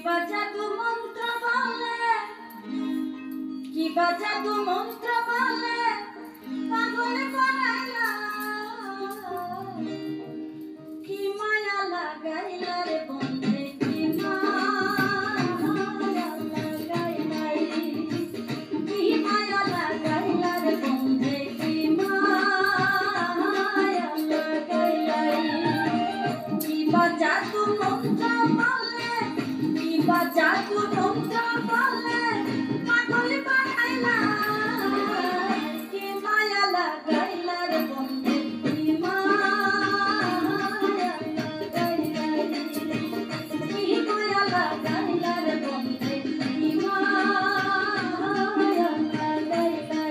জাদু মন্ত্র বলে, কি জাদু মন্ত্র বলে পাগল বানাইলা, কি মায়া লাগাইলা রে বন্ধে, কি মায়া লাগাইলা, কি মায়া লাগাইলা রে বন্ধে, কি মায়া লাগাইলা, কি জাদু মন্ত্র বলে, কি জাদু মন্ত্র বলে পাগল বানাইলা, কি মায়া লাগাইলা রে বন্ধে, কি মায়া লাগাইলা, কি মায়া লাগাইলা রে বন্ধে, কি মায়া লাগাইলা।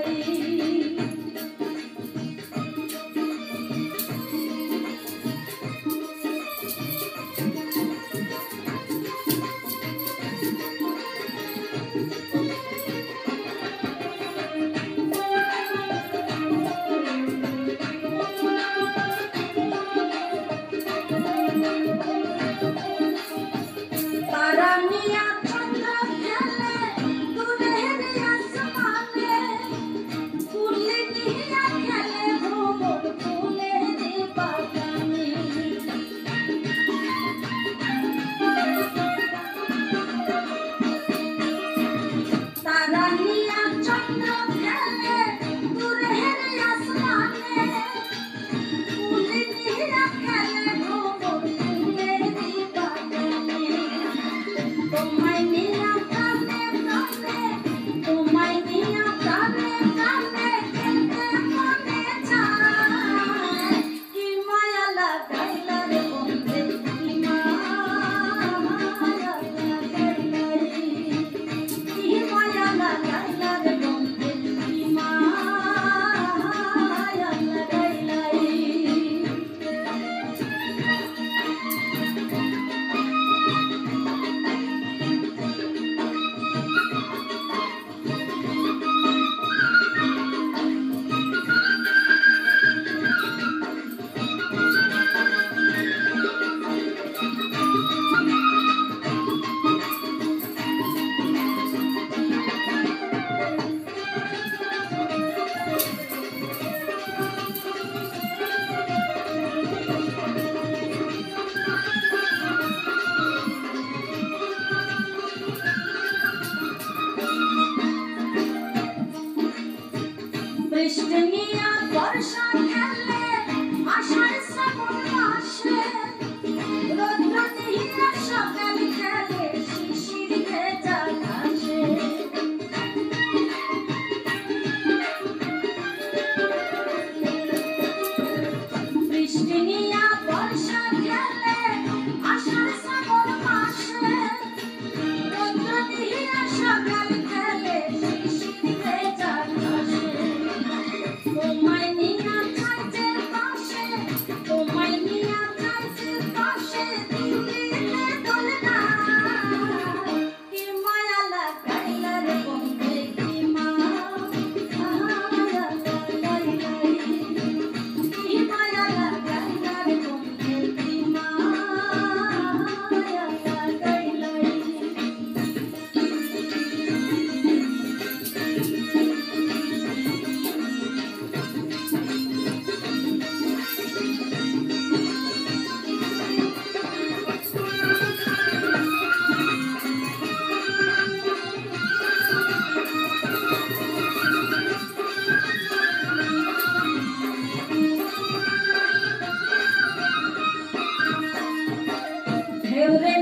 বৃষ্টি নিয়া বর্ষা খেলে আষাঢ় শ্রাবণ মাসে, রৌদ্র নিয়া সকাল খেলে শিশির ভেজা ঘাসে, বৃষ্টি নিয়া বর্ষা খেলে আষাঢ় শ্রাবণ মাসে, রৌদ্র নিয়া সকাল খেলে শিশির ভেজা ঘাসে। তোমায় নিয়া কাজের পাশে, তোমায় নিয়া কাজের পাশে দিল্লিতে দোলনা, কি মায়া লাগাইলা রে বন্ধে, কি মায়া লাগাইলা, কি মায়া লাগাইলা রে বন্ধে, কি মায়া লাগাইলা। ঢেউরে